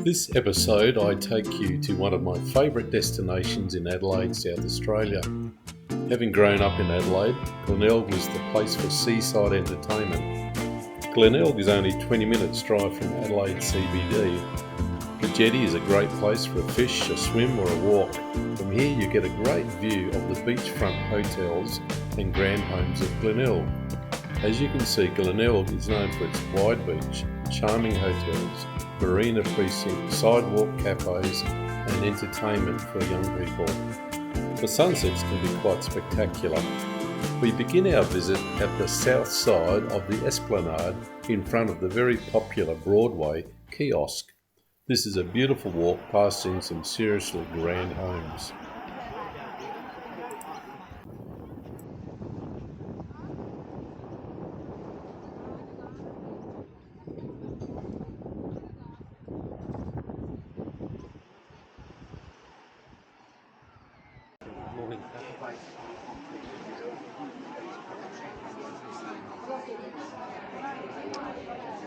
This episode I take you to one of my favourite destinations in Adelaide, South Australia. Having grown up in Adelaide, Glenelg was the place for seaside entertainment. Glenelg is only 20 minutes drive from Adelaide CBD. The Jetty is a great place for a fish, a swim or a walk. From here you get a great view of the beachfront hotels and grand homes of Glenelg. As you can see, Glenelg is known for its wide beach, charming hotels, Marina precinct, sidewalk cafes and entertainment for young people. The sunsets can be quite spectacular. We begin our visit at the south side of the Esplanade in front of the very popular Broadway kiosk. This is a beautiful walk passing some seriously grand homes.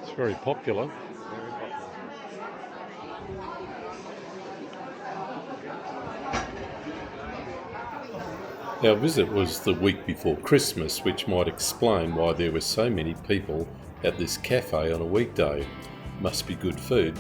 It's very popular. Our visit was the week before Christmas, which might explain why there were so many people at this cafe on a weekday. Must be good food.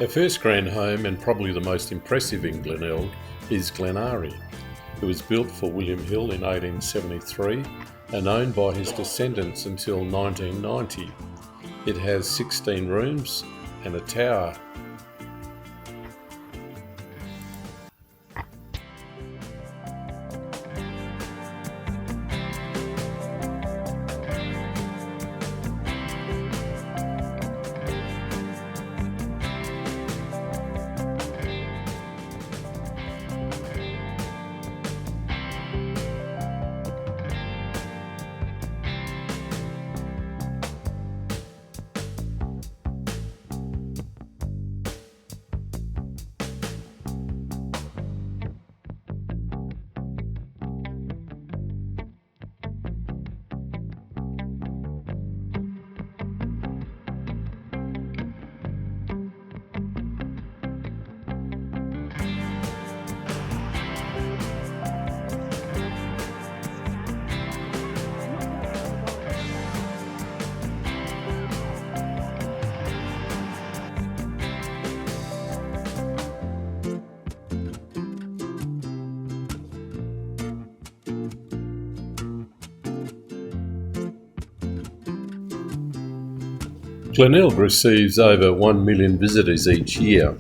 Our first grand home, and probably the most impressive in Glenelg, is Glenari. It was built for William Hill in 1873 and owned by his descendants until 1990. It has 16 rooms and a tower. Glenelg receives over 1 million visitors each year.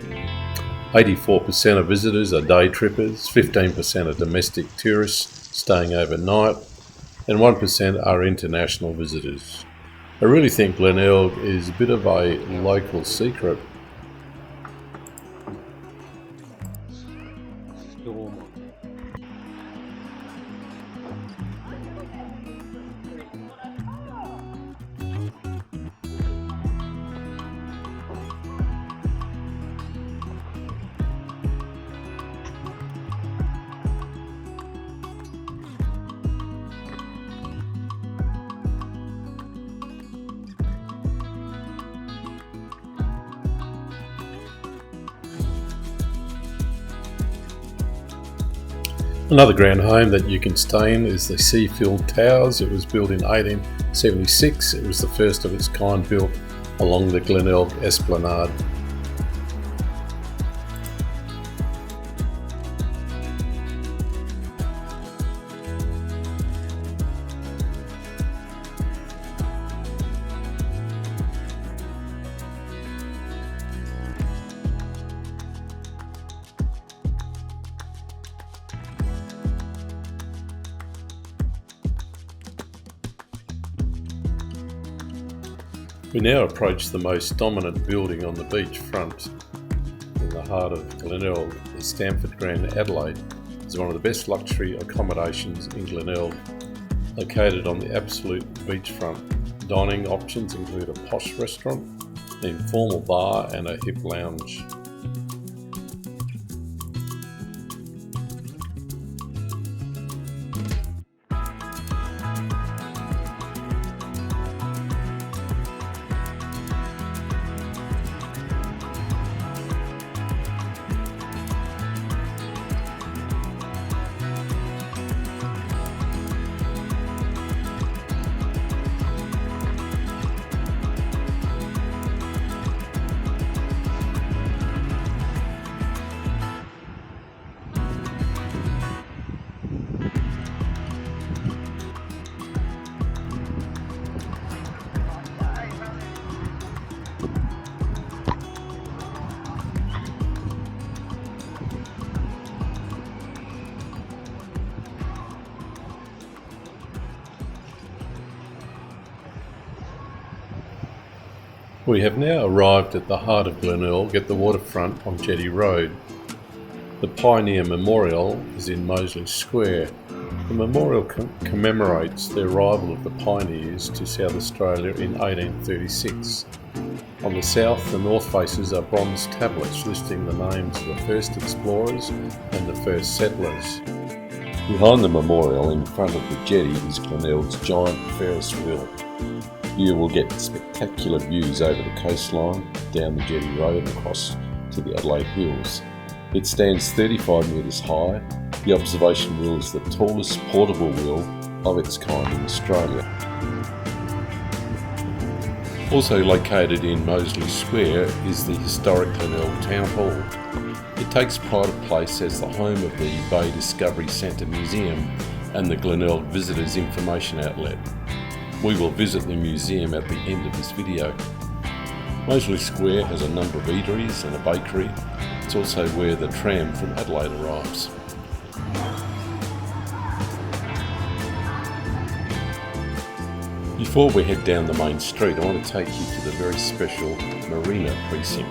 84% of visitors are day trippers, 15% are domestic tourists staying overnight, and 1% are international visitors. I really think Glenelg is a bit of a local secret. Another grand home that you can stay in is the Seafield Towers. It was built in 1876. It was the first of its kind built along the Glenelg Esplanade. We now approach the most dominant building on the beach front in the heart of Glenelg. The Stamford Grand Adelaide is one of the best luxury accommodations in Glenelg. Located on the absolute beachfront, dining options include a posh restaurant, an informal bar and a hip lounge. We have now arrived at the heart of Glenelg at the waterfront on Jetty Road. The Pioneer Memorial is in Mosley Square. The memorial commemorates the arrival of the pioneers to South Australia in 1836. On the south and north faces are bronze tablets listing the names of the first explorers and the first settlers. Behind the memorial in front of the jetty is Glenelg's giant Ferris wheel. You will get spectacular views over the coastline, down the Jetty Road and across to the Adelaide Hills. It stands 35 metres high. The observation wheel is the tallest portable wheel of its kind in Australia. Also located in Mosley Square is the historic Glenelg Town Hall. It takes pride of place as the home of the Bay Discovery Centre Museum and the Glenelg Visitors Information Outlet. We will visit the museum at the end of this video. Mosley Square has a number of eateries and a bakery. It's also where the tram from Adelaide arrives. Before we head down the main street, I want to take you to the very special Marina precinct.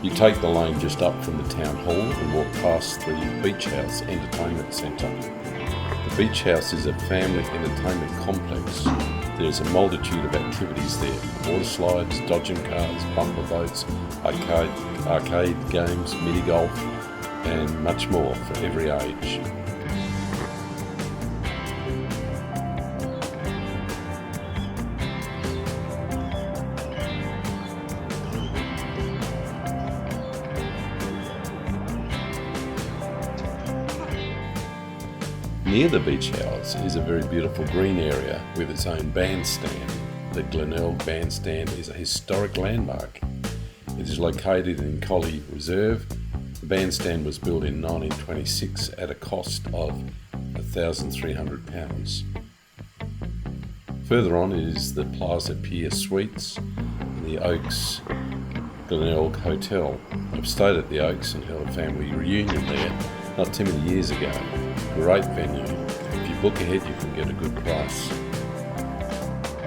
You take the lane just up from the town hall and walk past the Beach House Entertainment Centre. The Beach House is a family entertainment complex. There's a multitude of activities there: water slides, dodging cars, bumper boats, arcade games, mini golf, and much more for every age. Near the beach house is a very beautiful green area with its own bandstand. The Glenelg bandstand is a historic landmark. It is located in Collie Reserve. The bandstand was built in 1926 at a cost of £1,300. Further on is the Plaza Pier Suites and the Oaks Glenelg Hotel. I've stayed at the Oaks and held a family reunion there not too many years ago. Great venue. If you book ahead, you can get a good price.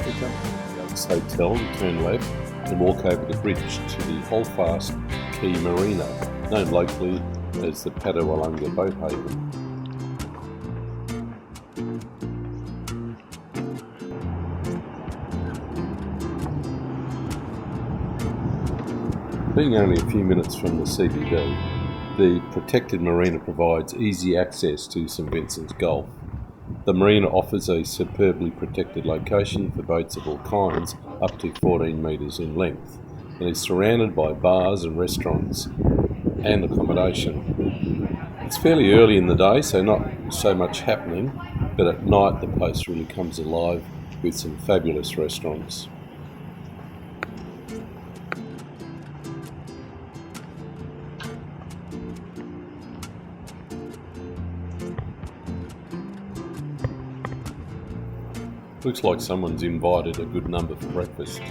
Pick up the Oaks Hotel and turn left and walk over the bridge to the Holdfast Quay Marina, known locally as the Padawalunga Boat Haven. Being only a few minutes from the CBD, the protected marina provides easy access to St Vincent's Gulf. The marina offers a superbly protected location for boats of all kinds up to 14 metres in length and is surrounded by bars and restaurants and accommodation. It's fairly early in the day, so not so much happening, but at night the place really comes alive with some fabulous restaurants. Looks like someone's invited a good number for breakfast.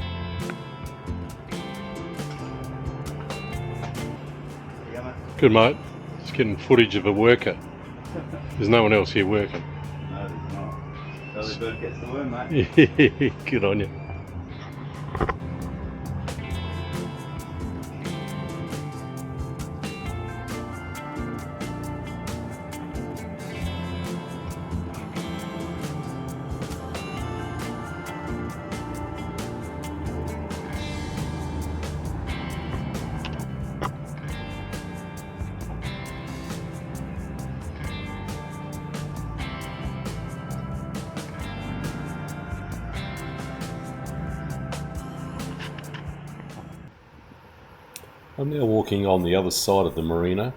Good, mate. Just getting footage of a worker. There's no one else here working. No, there's not. Early bird gets the worm, mate. Good on you. I'm now walking on the other side of the marina,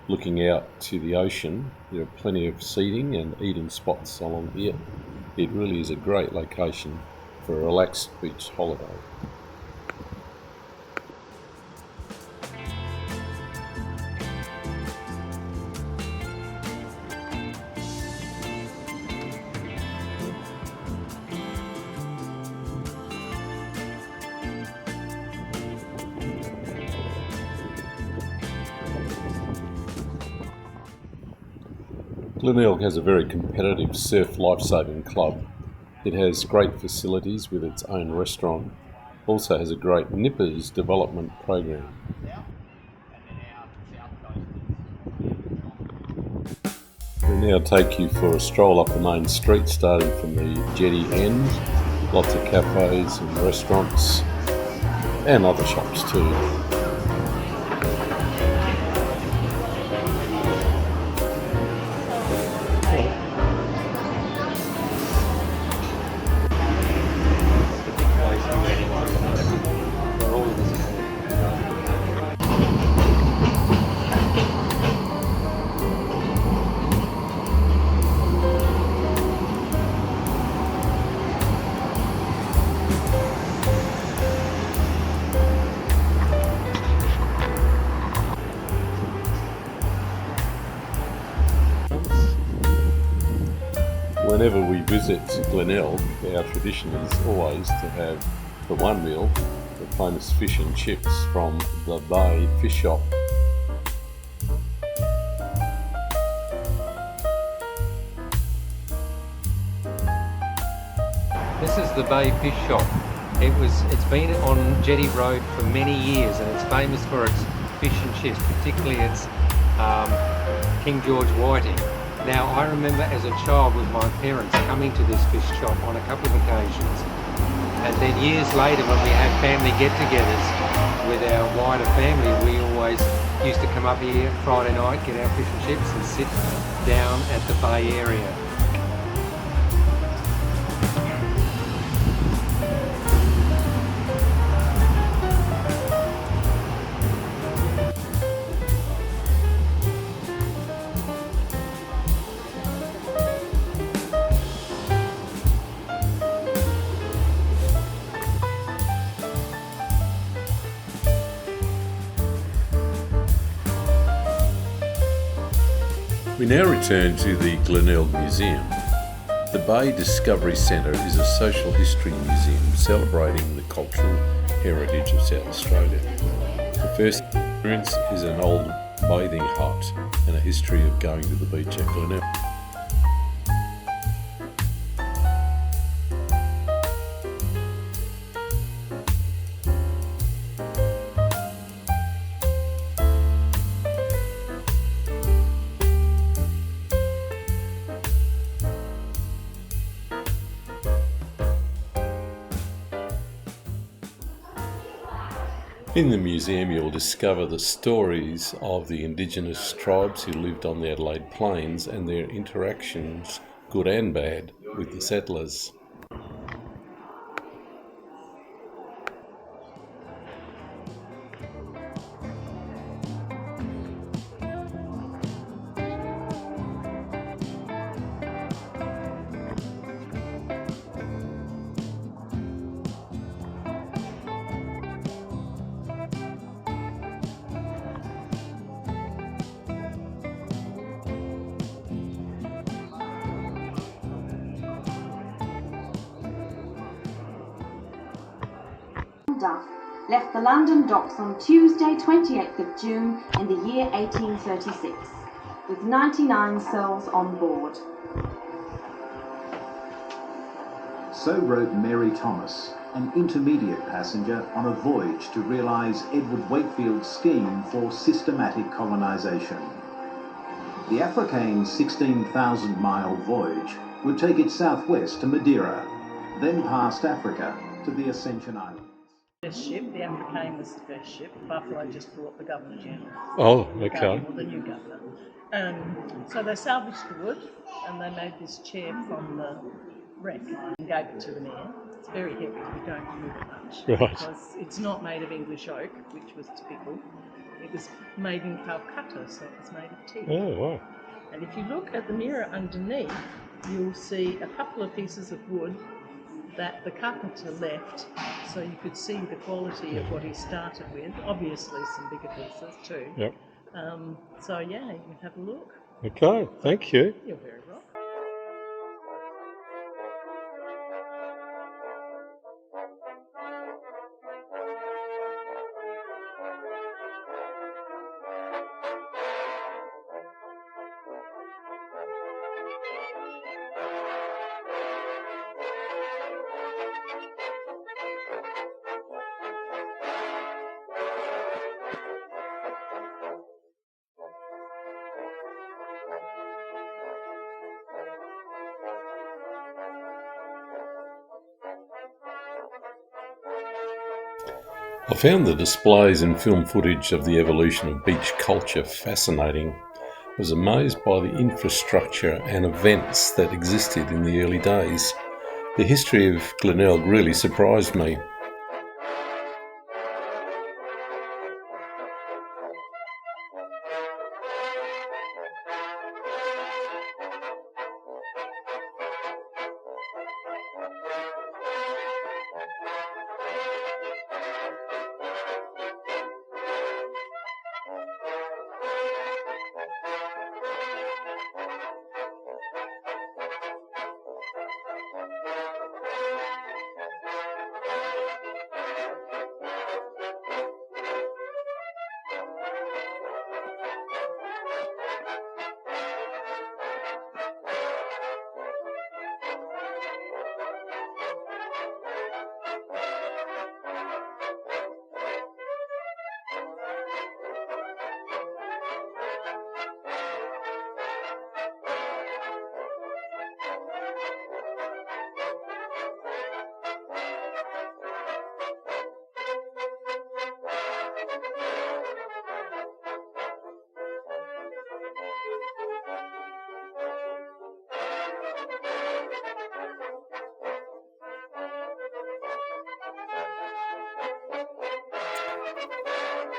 looking out to the ocean. There are plenty of seating and eating spots along here. It really is a great location for a relaxed beach holiday. Glenelg has a very competitive surf lifesaving club. It has great facilities with its own restaurant. Also has a great nippers development program. We'll now take you for a stroll up the main street, starting from the jetty end. Lots of cafes and restaurants and other shops too. Whenever we visit Glenelg, our tradition is always to have for one meal the famous fish and chips from the Bay Fish Shop. This is the Bay Fish Shop. It's been on Jetty Road for many years, and it's famous for its fish and chips, particularly its King George whiting. Now, I remember as a child with my parents coming to this fish shop on a couple of occasions, and then years later when we had family get-togethers with our wider family, we always used to come up here Friday night, get our fish and chips and sit down at the bay area. We now return to the Glenelg Museum. The Bay Discovery Centre is a social history museum celebrating the cultural heritage of South Australia. The first experience is an old bathing hut and a history of going to the beach at Glenelg. In the museum you'll discover the stories of the Indigenous tribes who lived on the Adelaide Plains and their interactions, good and bad, with the settlers. Duff left the London docks on Tuesday 28th of June in the year 1836, with 99 souls on board. So wrote Mary Thomas, an intermediate passenger on a voyage to realise Edward Wakefield's scheme for systematic colonisation. The Africane's 16,000-mile voyage would take it southwest to Madeira, then past Africa to the Ascension Islands. First ship, the Africane was the first ship. Buffalo just brought the Governor General. Oh, okay. Or the new governor. So they salvaged the wood and they made this chair from the wreck and gave it to the mayor. It's very heavy, we don't move it much. Right. Because it's not made of English oak, which was typical. It was made in Calcutta, so it was made of teak. Oh, wow. And if you look at the mirror underneath, you'll see a couple of pieces of wood that the carpenter left, so you could see the quality of what he started with. Obviously some bigger pieces too. Yep. So yeah, you can have a look. Okay, thank you. You're very welcome. I found the displays and film footage of the evolution of beach culture fascinating. I was amazed by the infrastructure and events that existed in the early days. The history of Glenelg really surprised me.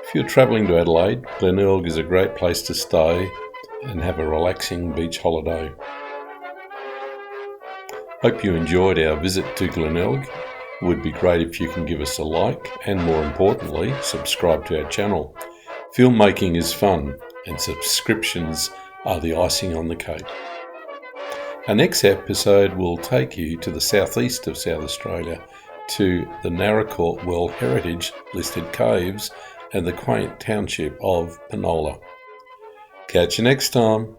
If you're travelling to Adelaide, Glenelg is a great place to stay and have a relaxing beach holiday. Hope you enjoyed our visit to Glenelg. It would be great if you can give us a like and, more importantly, subscribe to our channel. Filmmaking is fun and subscriptions are the icing on the cake. Our next episode will take you to the southeast of South Australia to the Narracourt World Heritage listed caves and the quaint township of Penola. Catch you next time.